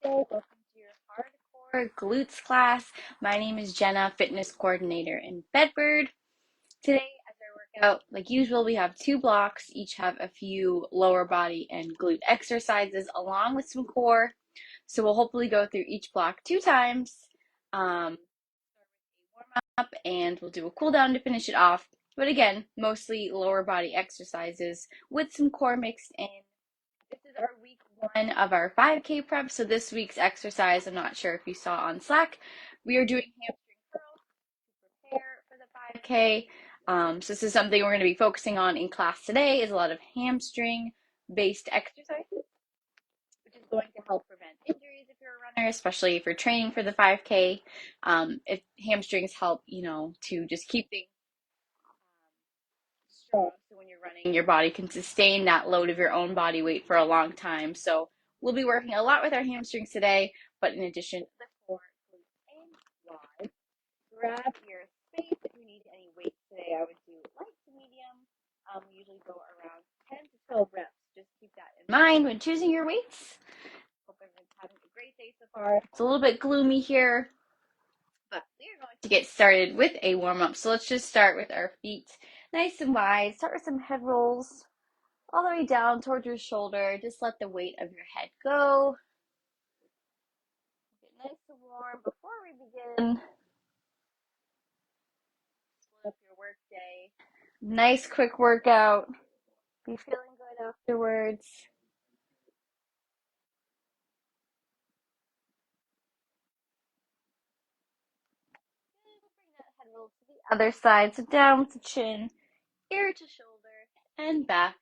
Welcome to your Hard Core Glutes class. My name is Jenna, fitness coordinator in Bedford. Today, as our workout, like usual, we have two blocks, each have a few lower body and glute exercises along with some core. So we'll hopefully go through each block 2 times, warm up, and we'll do a cool down to finish it off. But again, mostly lower body exercises with some core mixed in. This is our week 1 of our 5K prep. So this week's exercise, I'm not sure if you saw on Slack, we are doing hamstring curls to prepare for the 5K. So this is something we're going to be focusing on in class today, is a lot of hamstring based exercises, which is going to help prevent injuries if you're a runner, especially if you're training for the 5K. If hamstrings help, to just keep things strong. So when you're running, your body can sustain that load of your own body weight for a long time. So we'll be working a lot with our hamstrings today, but in addition to the core, glutes, and quads, grab your space. If you need any weights today, I would do light to medium. We usually go around 10 to 12 reps. Just keep that in mind when choosing your weights. Hope everyone's having a great day so far. It's a little bit gloomy here, but we're going to get started with a warm-up. So let's just start with our feet nice and wide. Start with some head rolls all the way down towards your shoulder. Just let the weight of your head go. Get nice and warm before we begin. Split up your work day. Nice quick workout. Be feeling good afterwards. Bring that head roll to the other side. So down with the chin, ear to shoulder, and back.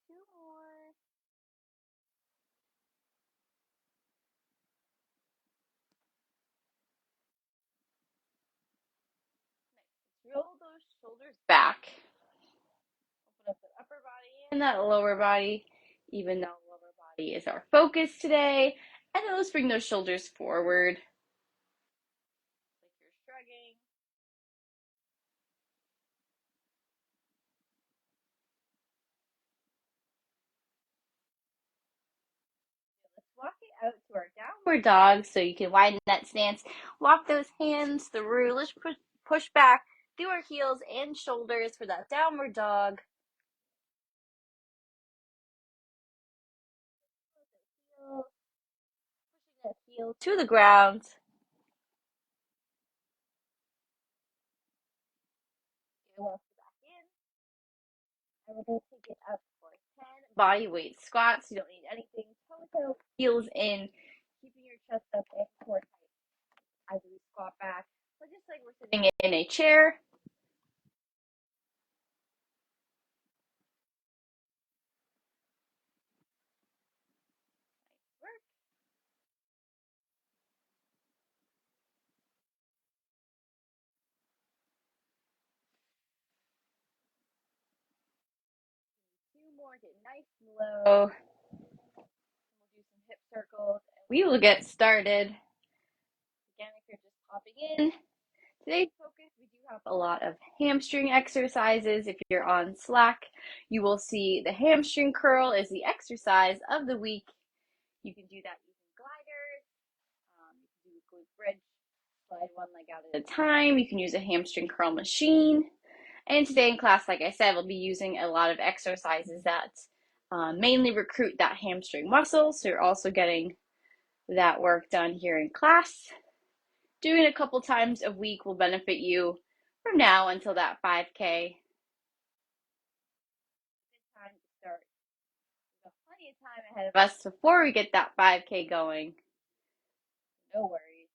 Two more. Roll those shoulders back. Open up the upper body and that lower body, even though lower body is our focus today. And then let's bring those shoulders forward. Like you're shrugging. Let's walk it out to our downward dog so you can widen that stance. Walk those hands through. Let's push back through our heels and shoulders for that downward dog. Pushing that heel to the ground. Walk it back in. And we're going to take it up for 10 body weight squats. You don't need anything. Toes out, heels in, keeping your chest up and core tight as we squat back. So just like we're sitting in a chair. Two more, get nice and low. We'll do some hip circles and we will get started. Again, if you're just popping in, today's focus, we do have a lot of hamstring exercises. If you're on Slack, you will see the hamstring curl is the exercise of the week. You can do that using gliders. You can do a glute bridge, slide one leg out at a time. You can use a hamstring curl machine. And today in class, like I said, we'll be using a lot of exercises that mainly recruit that hamstring muscle. So you're also getting that work done here in class. Doing it a couple times a week will benefit you from now until that 5K. Good time to start. We've got plenty of time ahead of us before we get that 5K going. No worries.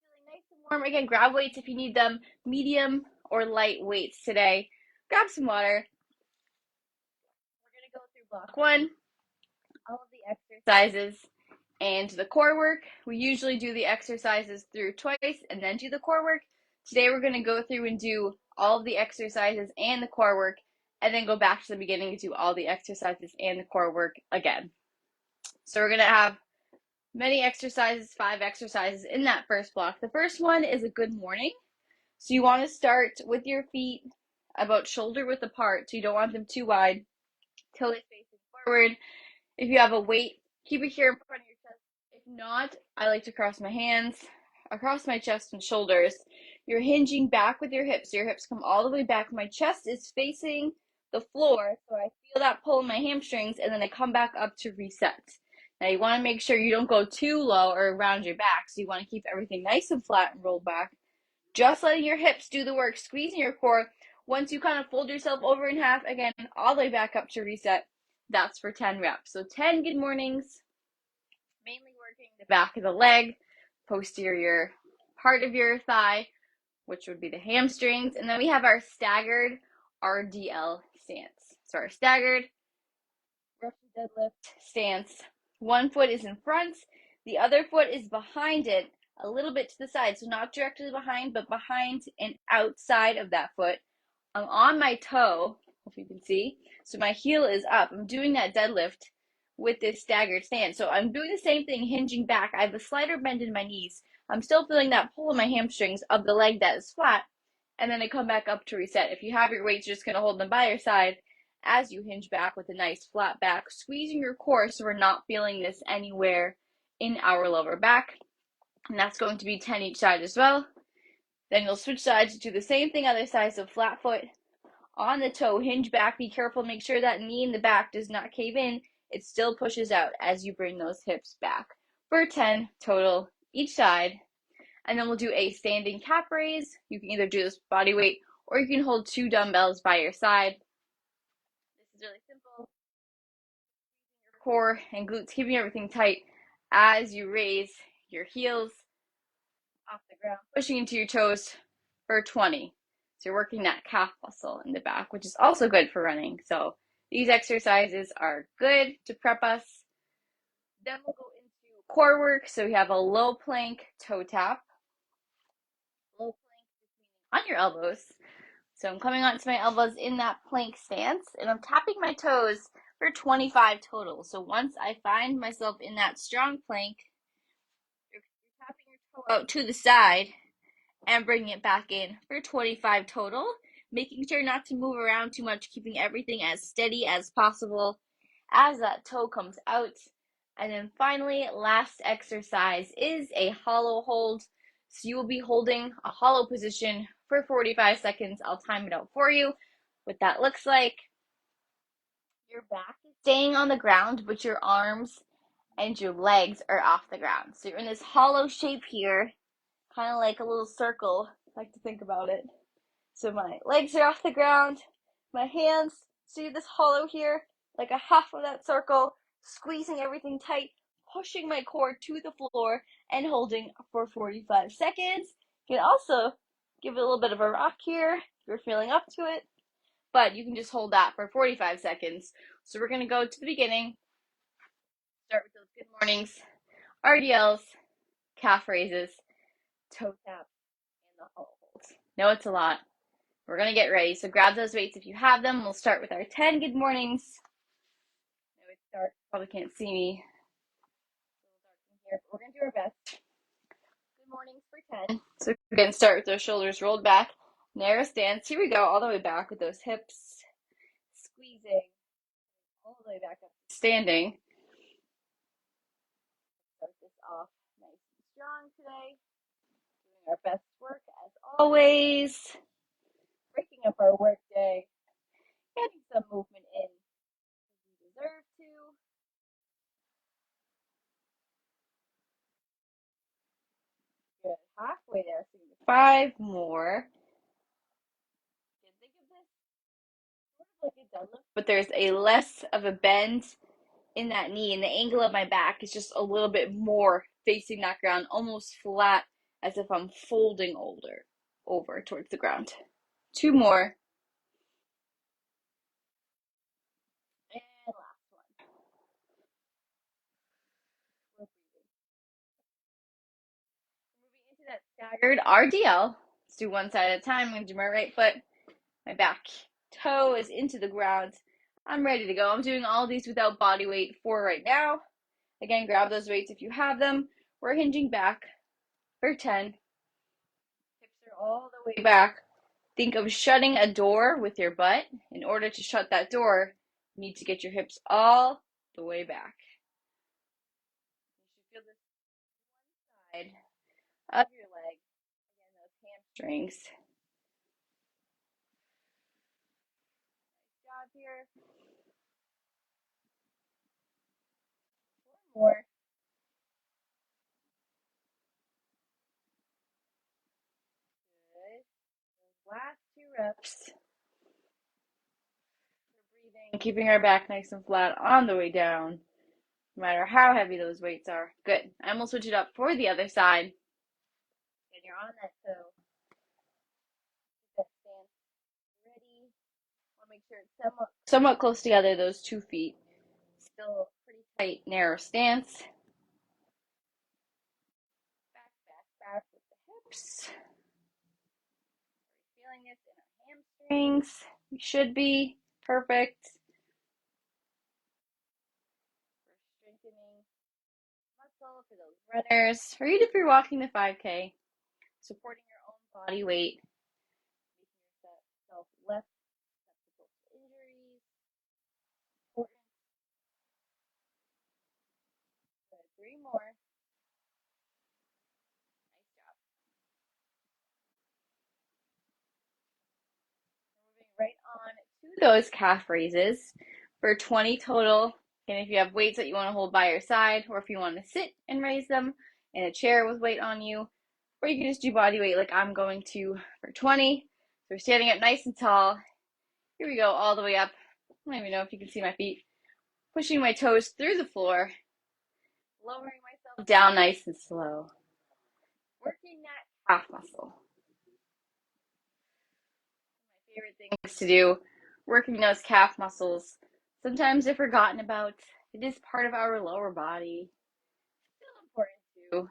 Feeling nice and warm. Again, grab weights if you need them, medium or light weights today. Grab some water. We're going to go through block 1, all of the exercises and the core work. We usually do the exercises through twice and then do the core work. Today we're going to go through and do all of the exercises and the core work, and then go back to the beginning and do all the exercises and the core work again. So we're going to have many exercises, 5 exercises in that first block. The first one is a good morning. So you want to start with your feet about shoulder width apart, so you don't want them too wide, till they're facing forward. If you have a weight, keep it here in front of your chest. If not, I like to cross my hands across my chest and shoulders. You're hinging back with your hips. Your hips come all the way back. My chest is facing the floor, so I feel that pull in my hamstrings, and then I come back up to reset. Now you want to make sure you don't go too low or around your back, so you want to keep everything nice and flat and rolled back. Just letting your hips do the work, squeezing your core. Once you kind of fold yourself over in half, again, all the way back up to reset. That's for 10 reps. So 10 good mornings, mainly working the back of the leg, posterior part of your thigh, which would be the hamstrings. And then we have our staggered RDL stance. So our staggered Russian deadlift stance. One foot is in front, the other foot is behind it, a little bit to the side. So not directly behind, but behind and outside of that foot. I'm on my toe, hope you can see. So my heel is up. I'm doing that deadlift with this staggered stance. So I'm doing the same thing, hinging back. I have a slighter bend in my knees. I'm still feeling that pull in my hamstrings of the leg that is flat. And then I come back up to reset. If you have your weights, you're just going to hold them by your side as you hinge back with a nice flat back, squeezing your core so we're not feeling this anywhere in our lower back. And that's going to be 10 each side as well. Then you'll switch sides, do the same thing other side, so flat foot on the toe, hinge back, be careful, make sure that knee in the back does not cave in. It still pushes out as you bring those hips back for 10 total each side. And then we'll do a standing calf raise. You can either do this body weight or you can hold 2 dumbbells by your side. This is really simple. Your core and glutes, keeping everything tight as you raise your heels off the ground, pushing into your toes for 20. So you're working that calf muscle in the back, which is also good for running. So these exercises are good to prep us. Then we'll go into core work. So we have a low plank toe tap. Low plank is meaning on your elbows. So I'm coming onto my elbows in that plank stance, and I'm tapping my toes for 25 total. So once I find myself in that strong plank, you're tapping your toe out to the side and bringing it back in for 25 total, making sure not to move around too much, keeping everything as steady as possible as that toe comes out. And then finally, last exercise is a hollow hold. So you will be holding a hollow position for 45 seconds. I'll time it out for you. What that looks like, your back is staying on the ground, but your arms and your legs are off the ground. So you're in this hollow shape here, kind of like a little circle. I like to think about it. So my legs are off the ground, my hands, see this hollow here, like a half of that circle, squeezing everything tight, pushing my core to the floor, and holding for 45 seconds. You can also give it a little bit of a rock here if you're feeling up to it, but you can just hold that for 45 seconds. So we're going to go to the beginning, start with those good mornings, RDLs, calf raises, toe taps, and the hollow holds. No, it's a lot. We're going to get ready. So grab those weights if you have them. We'll start with our 10 good mornings. I would start, probably can't see me. Here, but we're going to do our best. Good mornings for 10. So we're going to start with those shoulders rolled back. Narrow stance. Here we go, all the way back with those hips squeezing all the way back up. Standing. Start this off nice and strong today. Doing our best work as always. Breaking up our work day. Getting some movement in because we deserve to. Good. Halfway there. So 5 more. Think of this sort of like a deadlift, but there's a less of a bend in that knee, and the angle of my back is just a little bit more facing that ground, almost flat, as if I'm folding over towards the ground. 2 more. And last one. We're moving into that staggered RDL. Let's do one side at a time. I'm going to do my right foot. My back toe is into the ground. I'm ready to go. I'm doing all these without body weight for right now. Again, grab those weights if you have them. We're hinging back for 10. Hips are all the way back. Think of shutting a door with your butt. In order to shut that door, you need to get your hips all the way back. You should feel this side of your leg. Again, those hamstrings. Nice job here. One more. Good. Those last 2 reps. We're breathing, keeping our back nice and flat on the way down, no matter how heavy those weights are. Good. And we'll switch it up for the other side. And you're on that toe. Get that stance ready. Want to make sure it's somewhat close together, those 2 feet. Still pretty tight, narrow stance. Back with the hips. Are we feeling this in our hamstrings? We should be. Perfect. We're strengthening muscle for those runners, or even if you're walking the 5K, supporting your own body weight, making yourself less susceptible to injuries. Important. Good. 3 more. Nice job. Moving right on to those calf raises for 20 total. And if you have weights that you want to hold by your side, or if you want to sit and raise them in a chair with weight on you, or you can just do body weight like I'm going to for 20. So we're standing up nice and tall. Here we go, all the way up. I don't even know if you can see my feet. Pushing my toes through the floor, lowering myself down nice and slow. Working that calf muscle. My favorite things to do, working those calf muscles. Sometimes they're forgotten about. It is part of our lower body. Still important too.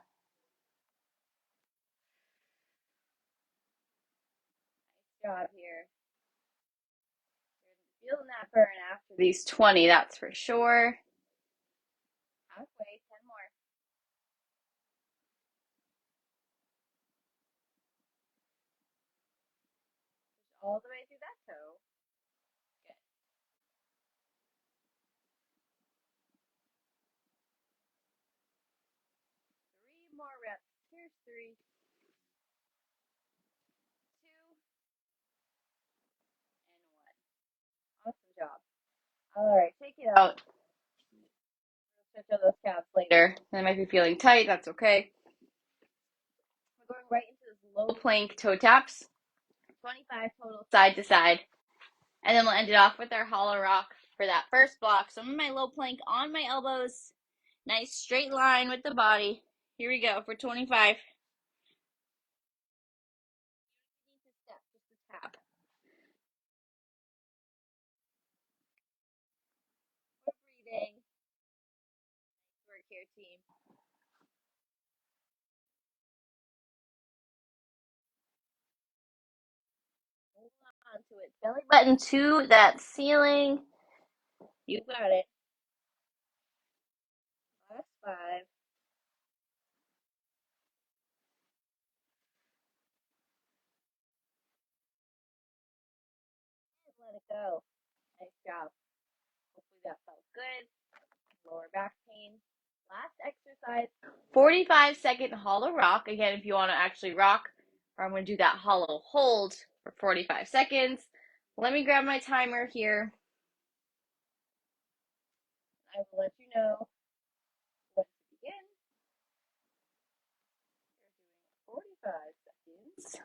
Nice job here. You're feeling that burn after these 20, that's for sure. Halfway, 10 more. Push all the way through that toe. Good. 3 more reps. Here's 3, 2, and 1. Awesome job. All right, take it out. We'll stretch out those calves later. They might be feeling tight. That's okay. We're going right into this low plank toe taps. 25 total side to side. And then we'll end it off with our hollow rock for that first block. So I'm in my low plank on my elbows. Nice straight line with the body. Here we go for 25. Just a tap. We're breathing. Nice work here, team. Hold on to it. Belly button to that ceiling. You got it. Last 5. And let it go. Nice job. Hopefully that felt good. Lower back pain. Last exercise. 45-second hollow rock. Again, if you want to actually rock, or I'm going to do that hollow hold for 45 seconds. Let me grab my timer here. I will let you know when to begin. You're doing 45 seconds.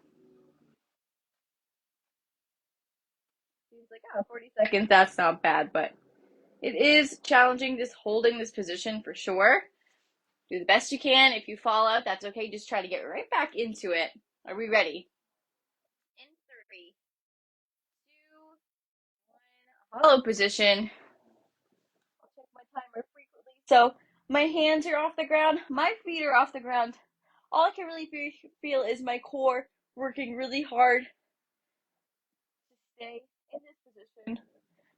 Seems like, 40 seconds, that's not bad, but it is challenging just holding this position for sure. Do the best you can. If you fall out, that's okay. Just try to get right back into it. Are we ready? In 3, 2, 1. Hollow position. I'll check my timer frequently. So my hands are off the ground. My feet are off the ground. All I can really feel is my core working really hard to stay in this position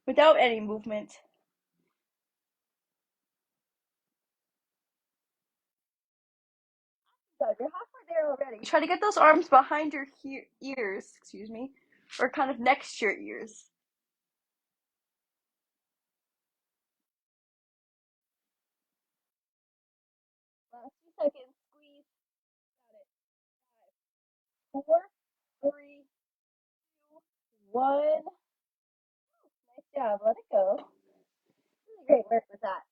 without any movement. Good. You're halfway there already. Try to get those arms behind your ears, excuse me, or kind of next to your ears. Last 2 seconds. Squeeze. Got it. 5, 4, 3, 2, 1. Nice job. Let it go. Really great work with that.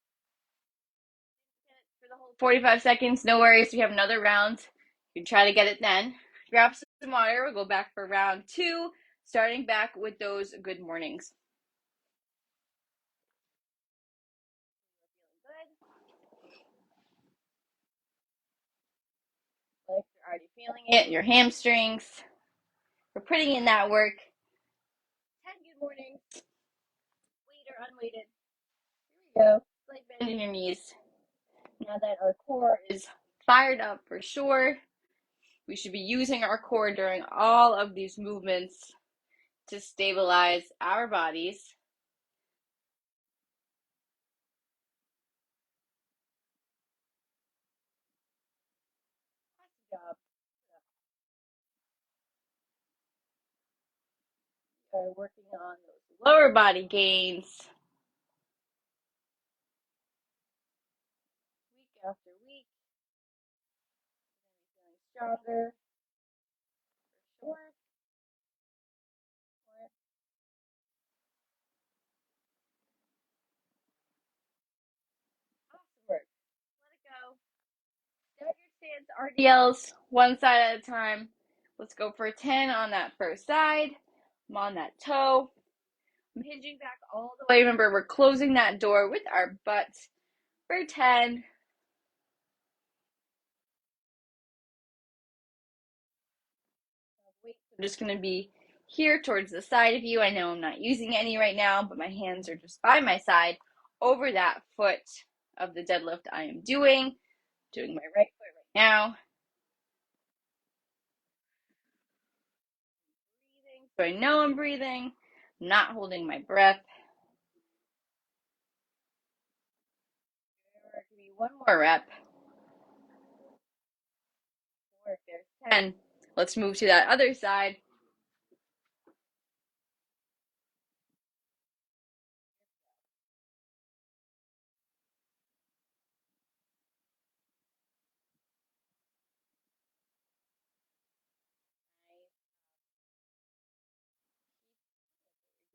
For the whole 45 seconds, no worries. We have another round. You can try to get it then. Grab some water. We'll go back for round 2, starting back with those good mornings. Like you're already feeling it, your hamstrings. We're putting in that work. 10 good mornings, weighted or unweighted. Here we go. Slight bend in your knees. Now that our core is fired up for sure, we should be using our core during all of these movements to stabilize our bodies. Good job. We are working on those lower body gains week after week. We're feeling stronger for sure. Awesome work. Let it go. Staggered stance RDLs, one side at a time. Let's go for 10 on that first side. I'm on that toe. I'm hinging back all the way. Remember, we're closing that door with our butt for 10. I'm just going to be here towards the side of you. I know I'm not using any right now, but my hands are just by my side over that foot of the deadlift I am doing. Doing my right foot right now. Breathing, so I know I'm breathing. I'm not holding my breath. Give me one more rep. There's 10. Let's move to that other side.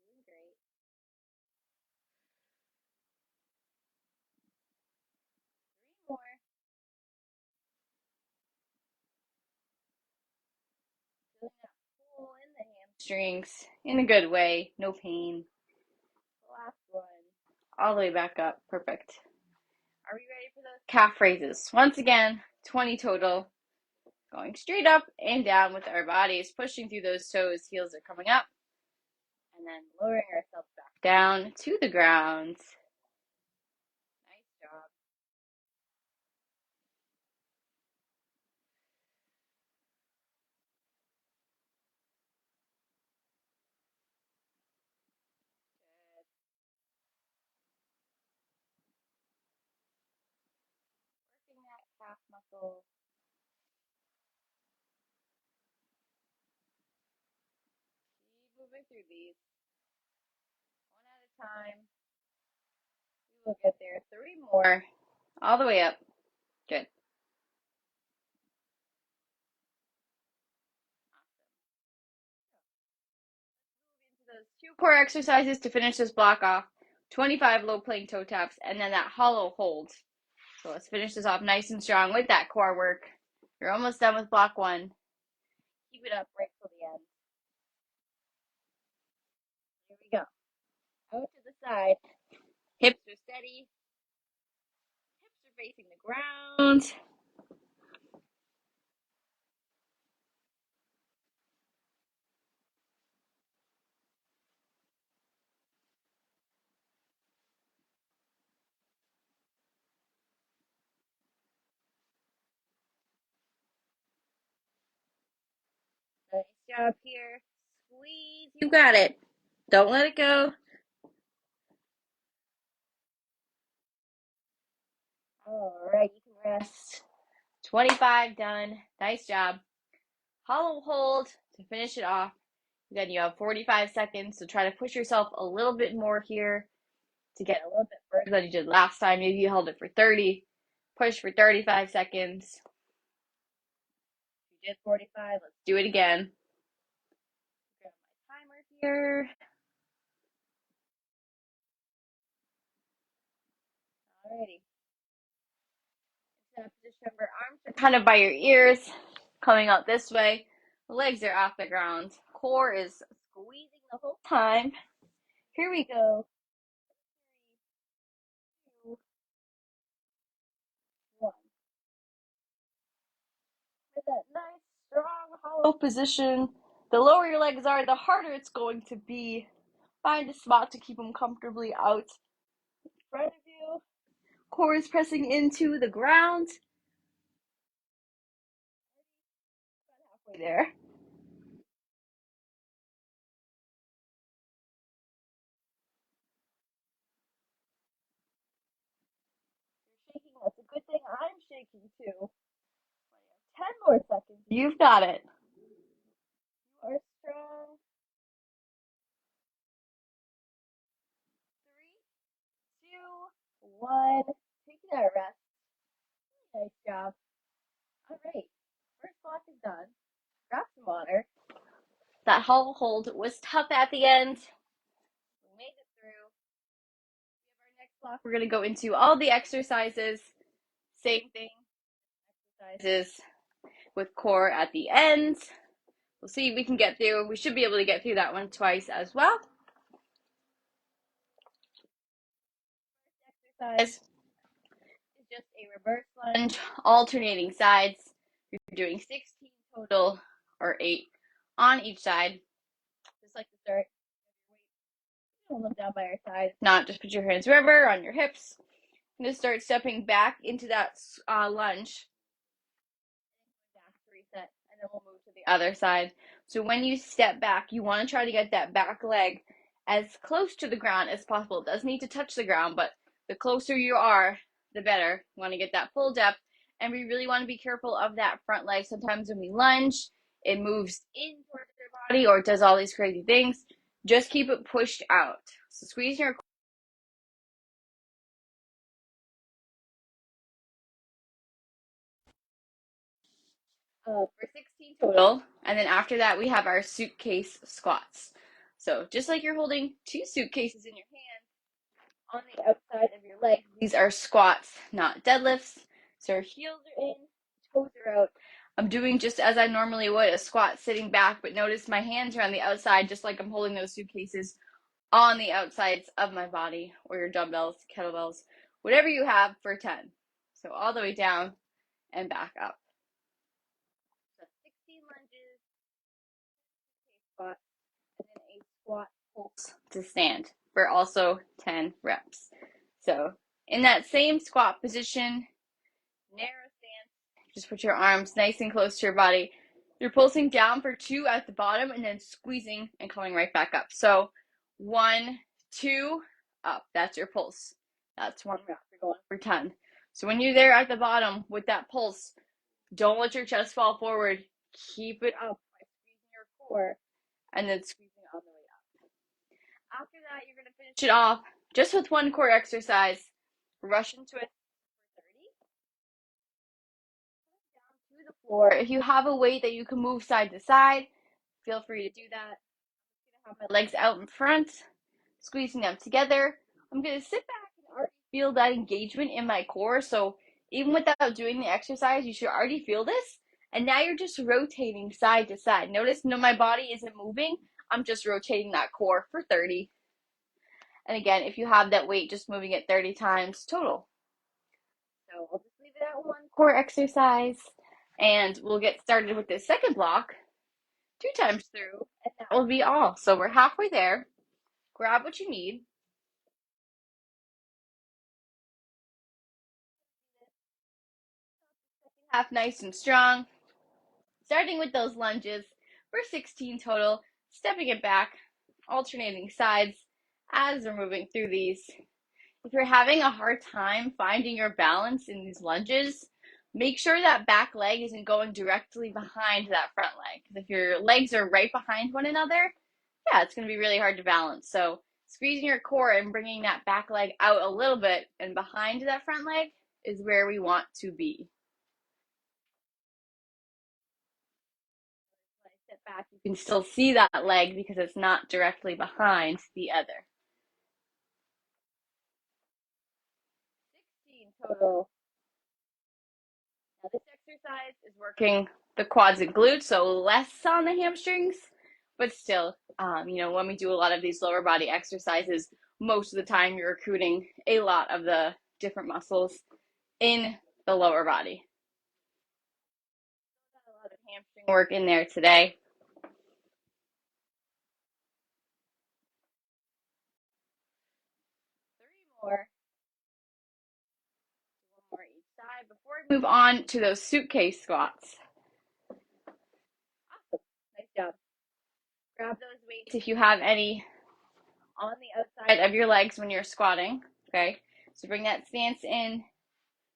Doing great. 3 more. Feeling that pull in the hamstrings in a good way. No pain. Last one. All the way back up. Perfect. Are we ready for those calf raises? Once again, 20 total. Going straight up and down with our bodies, pushing through those toes. Heels are coming up. And then lowering ourselves back down to the ground. Nice job. Good. Working that calf muscle. Keep moving through these. One at a time. We will get there. 3 more. All the way up. Good. Those 2 core exercises to finish this block off. 25 low plank toe taps, and then that hollow hold. So let's finish this off nice and strong with that core work. You're almost done with block 1. Keep it up right till the end. Here we go. Out to the side. Hips are steady. Hips are facing the ground. Nice job here. Squeeze. You got it. Don't let it go. All right, you can rest 25 done. Nice job. Hollow hold to finish it off. Then you have 45 seconds, so try to push yourself a little bit more here to get a little bit further than you did last time. Maybe you held it for 30. Push for 35 seconds. You did 45. Let's do it again. Grab my timer here. Alrighty. Remember, arms are kind of by your ears, coming out this way. The legs are off the ground. Core is squeezing the whole time. Here we go. 3, 2, 1. With that nice, strong, hollow position. The lower your legs are, the harder it's going to be. Find a spot to keep them comfortably out in front of you. Core is pressing into the ground. Halfway there. You're shaking. That's a good thing I'm shaking too. 10 more seconds. You've got it. You are strong. 3, 2, 1. Taking a rest. Nice job. All right. First block is done. Grab some water. That hollow hold was tough at the end. We made it through. We have our next block. We're going to go into all the exercises. Same thing. Exercises with core at the end. We'll see if we can get through. We should be able to get through that one twice as well. First exercise is just a reverse lunge, alternating sides. You're doing 16 total, or 8 on each side. Just like to start. Hold them down by your side. If not, just put your hands wherever on your hips. And just start stepping back into that lunge. Back to reset, and then we'll move to the other side. So when you step back, you want to try to get that back leg as close to the ground as possible. It doesn't need to touch the ground, but the closer you are, the better. You want to get that full depth, and we really want to be careful of that front leg. Sometimes when we lunge, it moves in towards your body, or it does all these crazy things. Just keep it pushed out. So squeeze your for 16 total, and then after that we have our suitcase squats. So just like you're holding 2 suitcases in your hand on the outside of your legs, these are squats, not deadlifts. So our heels are in, toes are out. I'm doing just as I normally would, a squat sitting back, but notice my hands are on the outside, just like I'm holding those suitcases on the outsides of my body, or your dumbbells, kettlebells, whatever you have for 10. So all the way down and back up. So 16 lunges, squat, and then a squat pulse to stand for also 10 reps. So in that same squat position, narrow stance, just put your arms nice and close to your body. You're pulsing down for 2 at the bottom and then squeezing and coming right back up. So 1, 2, up. That's your pulse. That's 1 rep. You're going for 10. So when you're there at the bottom with that pulse, don't let your chest fall forward. Keep it up by squeezing your core and then squeezing all the way up. After that, you're going to finish it off just with 1 core exercise. Russian twist for 30. Down to the floor. If you have a weight that you can move side to side, feel free to do that. I'm going to have my legs out in front, squeezing them together. I'm going to sit back and already feel that engagement in my core. So even without doing the exercise, you should already feel this. And now you're just rotating side to side. Notice my body isn't moving. I'm just rotating that core for 30. And again, if you have that weight, just moving it 30 times total. So we'll just leave it at 1 core exercise. And we'll get started with this second block 2 times through. And that will be all. So we're halfway there. Grab what you need. Half nice and strong. Starting with those lunges for 16 total, stepping it back, alternating sides as we're moving through these. If you're having a hard time finding your balance in these lunges, Make sure that back leg isn't going directly behind that front leg. Because if your legs are right behind one another, yeah, it's going to be really hard to balance. So squeezing your core and bringing that back leg out a little bit and behind that front leg is where we want to be. When I sit back, you can still see that leg because it's not directly behind the other. 16 total. Now this exercise is working the quads and glutes, so less on the hamstrings, but still, when we do a lot of these lower body exercises, most of the time you're recruiting a lot of the different muscles in the lower body. A lot of hamstring work in there today. 3 more. One more each side before we move on to those suitcase squats. Awesome. Nice job. Grab those weights if you have any on the outside of your legs when you're squatting. Okay. So bring that stance in.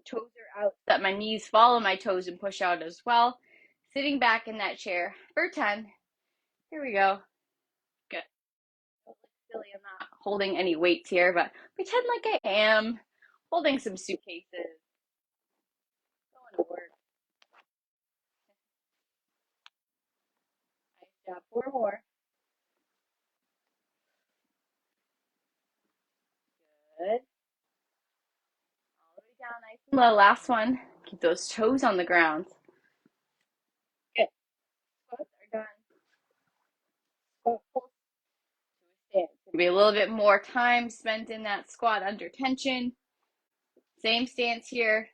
Toes are out so that my knees follow my toes and push out as well. Sitting back in that chair for 10. Here we go. Good. Don't look silly. I'm not holding any weights here, but pretend like I am holding some suitcases. Going to work. Nice job. 4 more. Good. All the way down nice and low. Last one. Keep those toes on the ground. Good. Squats are done. Squat pulse to a stand. It's going to be a little bit more time spent in that squat under tension. Same stance here.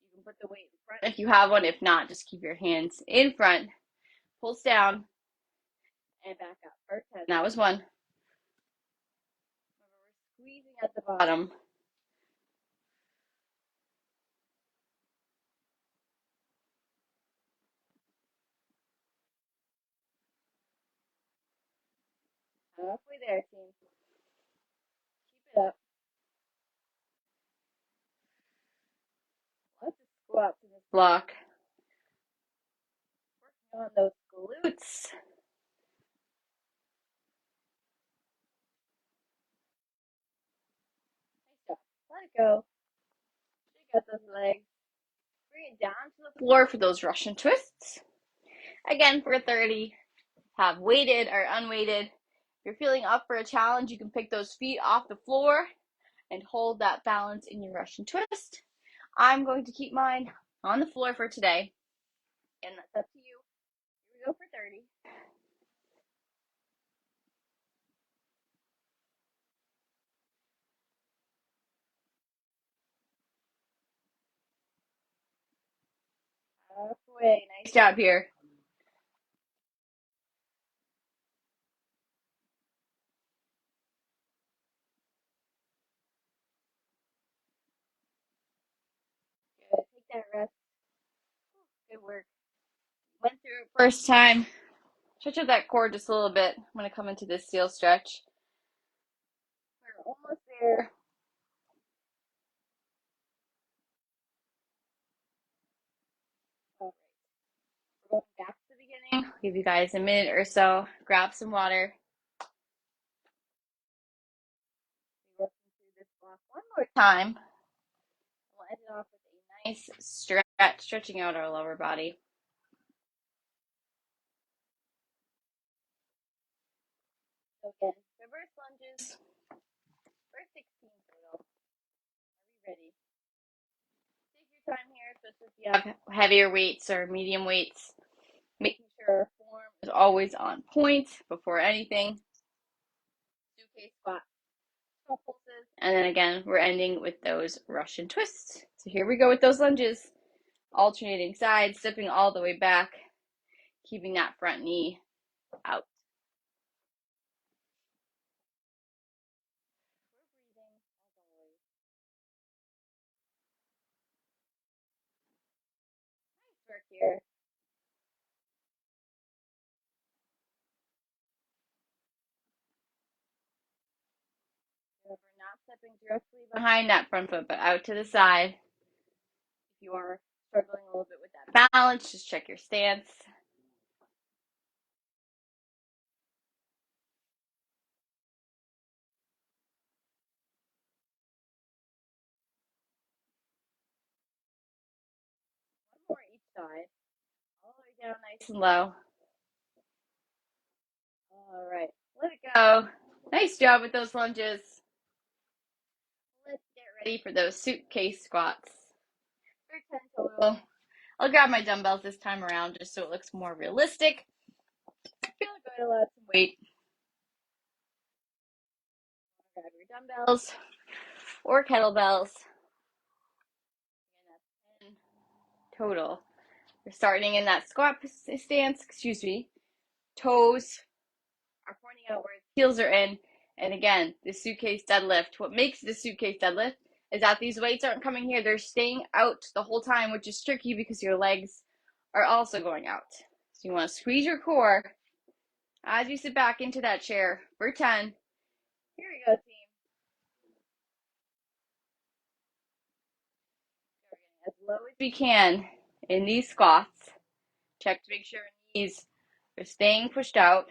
You can put the weight in front if you have one. If not, just keep your hands in front. Pulse down and back up. For 10. That was one. Remember, we're squeezing at the bottom. Halfway there, team. Keep it up. Lots of squats in this block. Working on those glutes. Nice job. Let it go. Shake out those legs. Bring it down to the floor for those Russian twists. Again, for 30. Have weighted or unweighted. If you're feeling up for a challenge, you can pick those feet off the floor and hold that balance in your Russian twist. I'm going to keep mine on the floor for today, and that's up to you. Here we go for 30. Halfway. Nice job here. Good. Take that rest. Good work. Went through it first time. Stretch out that core just a little bit. I'm going to come into this seal stretch. We're almost there. All right. We're going back to the beginning. I'll give you guys a minute or so. Grab some water. We're working through this block one more time. We'll end it off with a nice stretch, stretching out our lower body. So again, reverse lunges for 16 total. Are we ready? Take your time here, especially if you have heavier weights or medium weights. Making sure our form is always on point before anything. Suitcase squat, pulses, and then again, we're ending with those Russian twists. So here we go with those lunges. Alternating sides, stepping all the way back, keeping that front knee out. We're breathing as always. Nice work here. Remember, not stepping directly behind that front foot, but out to the side. you are struggling a little bit with that balance, just check your stance. One more each side. All the way down nice and low. All right, let it go. Nice job with those lunges. Let's get ready for those suitcase squats. For 10 total. I'll grab my dumbbells this time around just so it looks more realistic. Feel good, I'll add some weight. Grab your dumbbells or kettlebells. And that's 10 total. We're starting in that squat stance, toes are pointing outwards, heels are in, and again, the suitcase deadlift. What makes the suitcase deadlift is that these weights aren't coming here, they're staying out the whole time, which is tricky because your legs are also going out. So you want to squeeze your core as you sit back into that chair for 10. Here we go, team. So we're getting as low as we can in these squats. Check to make sure our knees are staying pushed out.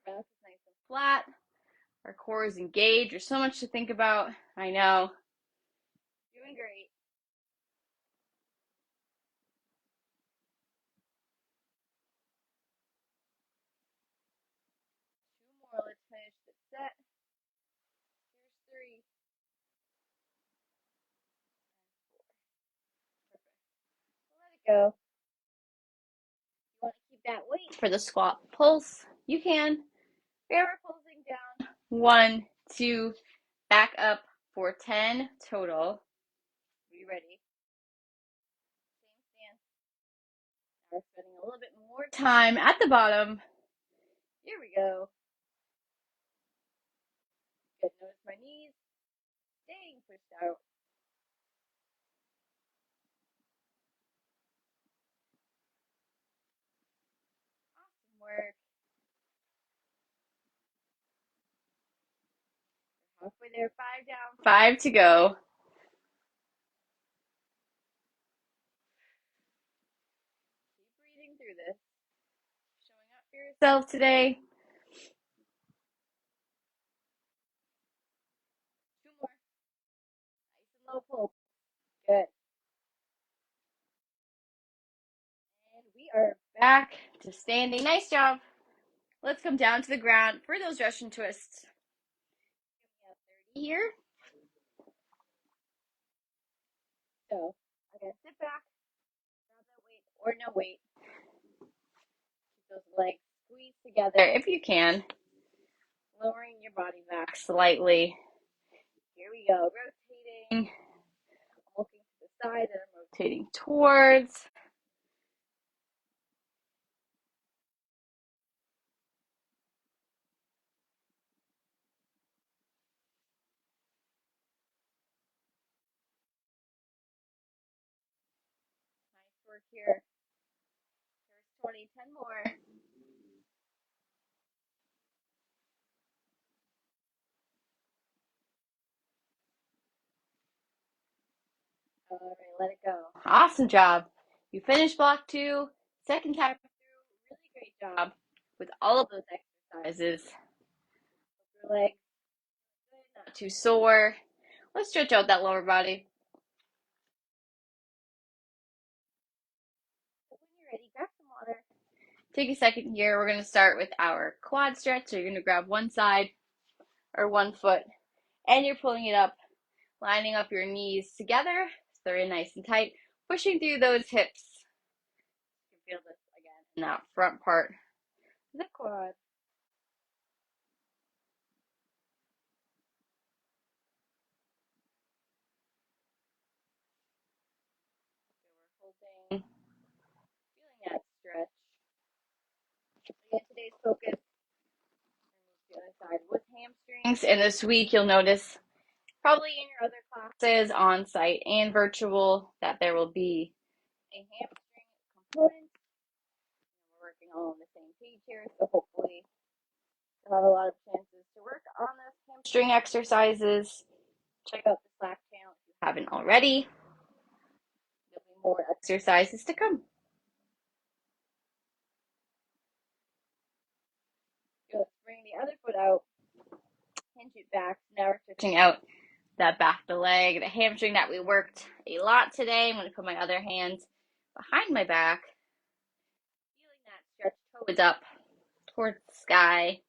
Our back is nice and flat. Our core is engaged. There's so much to think about. I know. Doing great. 2 more. Let's finish the set. Here's 3. Perfect. Let it go. You want to keep that weight for the squat pulse? You can. We're pulsing down. 1, 2, back up for 10 total. Are you ready? Same stance. Now we're spending a little bit more time at the bottom. Here we go. Good. Notice my knees staying pushed out. Awesome work. Halfway there. 5 down. 5 to go. Keep breathing through this. Showing up for yourself today. 2 more. Nice and low pull. Good. And we are back to standing. Nice job. Let's come down to the ground for those Russian twists. We have 30 here. So, again, sit back, grab that weight or no weight. Keep those legs squeezed together if you can. Lowering your body back slightly. Here we go. Rotating. I'm looking to the side and I'm rotating towards. Nice work here. Here's 20, 10 more. All right, let it go. Awesome job. You finished block 2. Second time through. Really great job with all of those exercises. Your legs not too sore. Let's stretch out that lower body. So when you're ready, grab some water. Take a second here. We're going to start with our quad stretch. So you're going to grab one side or one foot and you're pulling it up, lining up your knees together so they're in nice and tight, pushing through those hips. You can feel this again in that front part of the quad. So we're holding, feeling that stretch. Again, today's focus, the other side, with hamstrings. And this week you'll notice, probably in your other classes, on site and virtual, that there will be a hamstring component. We're working all on the same page here, so hopefully you'll have a lot of chances to work on those hamstring exercises. Check out the Slack channel if you haven't already. more exercises to come. Let's bring the other foot out, hinge it back. Now we're stretching out that back of the leg, the hamstring that we worked a lot today. I'm going to put my other hand behind my back, feeling that stretch, toes up towards the sky.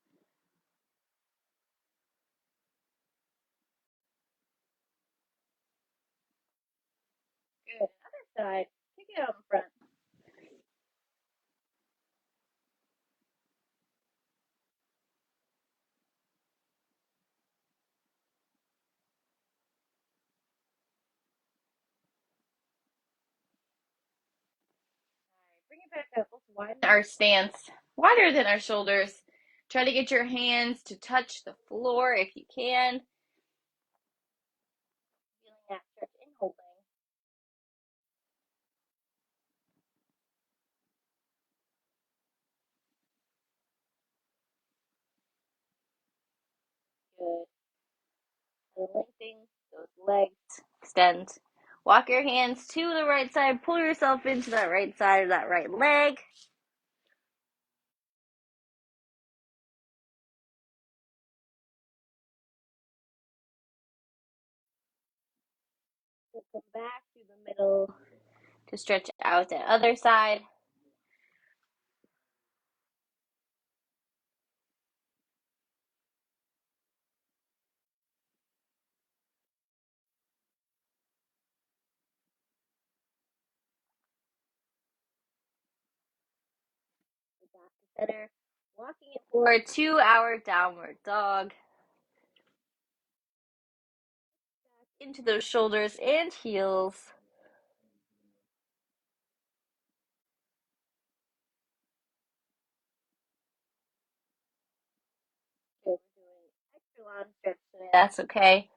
Good. Other side, kick it out in front. Bring it back up. Let's widen our stance, wider than our shoulders. Try to get your hands to touch the floor if you can. Feeling that stretch in holding. Good. And lengthening those legs. Extend. Walk your hands to the right side. Pull yourself into that right side of that right leg. We'll come back to the middle to stretch out the other side. Back to center. Walking it forward to our downward dog. Into those shoulders and heels. Okay, we're doing extra long stretch today. That's okay.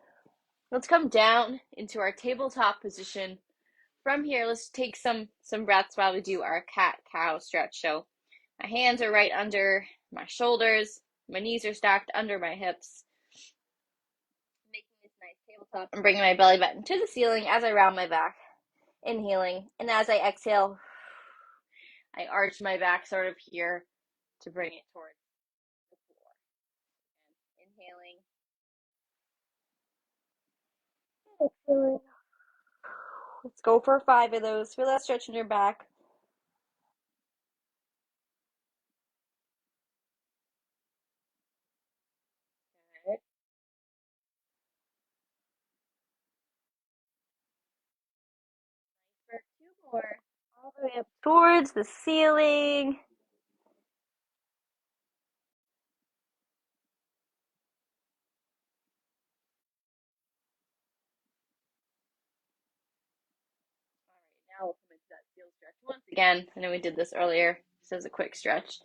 Let's come down into our tabletop position. From here, let's take some breaths while we do our cat-cow stretch. So my hands are right under my shoulders. My knees are stacked under my hips. Making this nice tabletop. I'm bringing my belly button to the ceiling as I round my back. Inhaling. And as I exhale, I arch my back sort of here to bring it towards the floor. And inhaling. Exhaling. Let's go for 5 of those. Feel that stretch in your back. Good. For 2 more. All the way up towards the ceiling. Now we'll come into that heel stretch once again. I know we did this earlier. This is a quick stretch.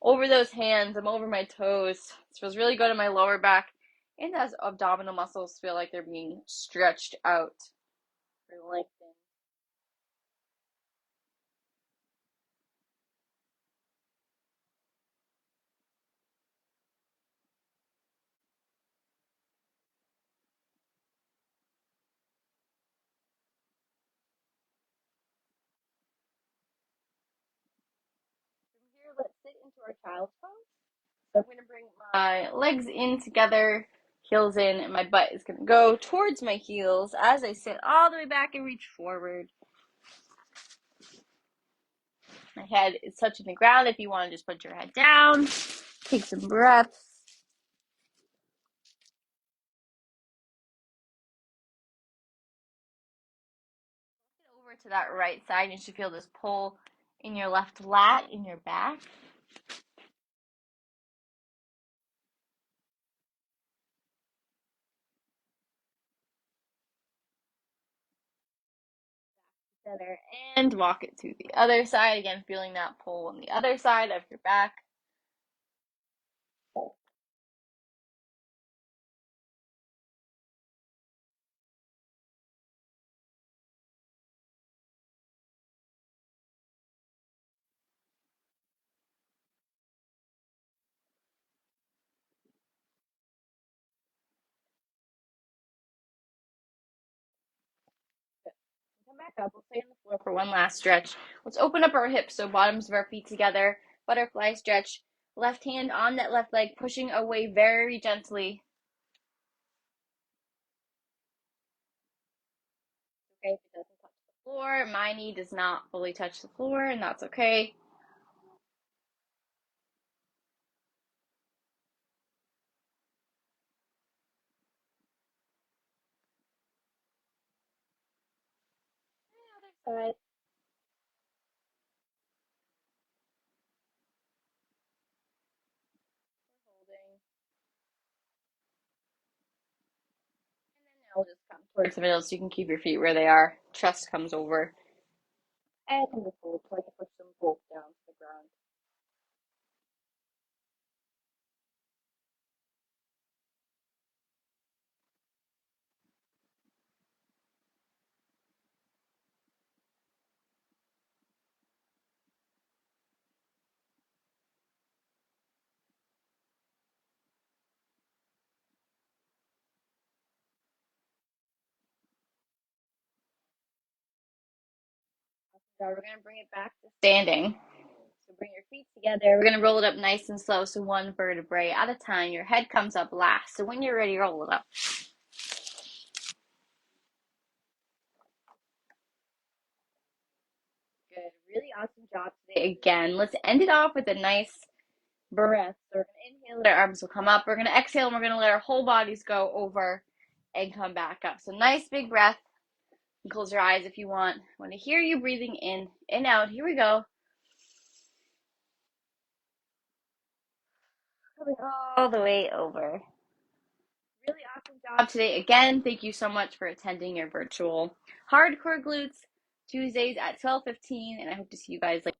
Over those hands, I'm over my toes. This feels really good in my lower back. And as abdominal muscles feel like they're being stretched out or lengthened. From here, let's sit into our child's pose. So I'm going to bring my legs in together, heels in, and my butt is going to go towards my heels as I sit all the way back and reach forward. My head is touching the ground. If you want to just put your head down, take some breaths. Get over to that right side. You should feel this pull in your left lat, in your back. Center and walk it to the other side. Again, feeling that pull on the other side of your back. Come back up. We'll stay on the floor for one last stretch. Let's open up our hips, so bottoms of our feet together. Butterfly stretch. Left hand on that left leg, pushing away very gently. Okay, if it doesn't touch the floor, my knee does not fully touch the floor, and that's okay. Other side. Holding. And then now we'll just come towards the middle so you can keep your feet where they are. Chest comes over. And the fold so I can push them both down to the ground. Now we're going to bring it back to standing. So bring your feet together. We're going to roll it up nice and slow. So one vertebrae at a time. Your head comes up last. So when you're ready, roll it up. Good. Really awesome job today again. Let's end it off with a nice breath. So we're going to inhale, our arms will come up. We're going to exhale, and we're going to let our whole bodies go over and come back up. So nice big breath. And close your eyes if you want. I want to hear you breathing in and out. Here we go. Coming all the way over. Really awesome job today. Again, thank you so much for attending your virtual Hard Core Glutes Tuesdays at 12:15, and I hope to see you guys later.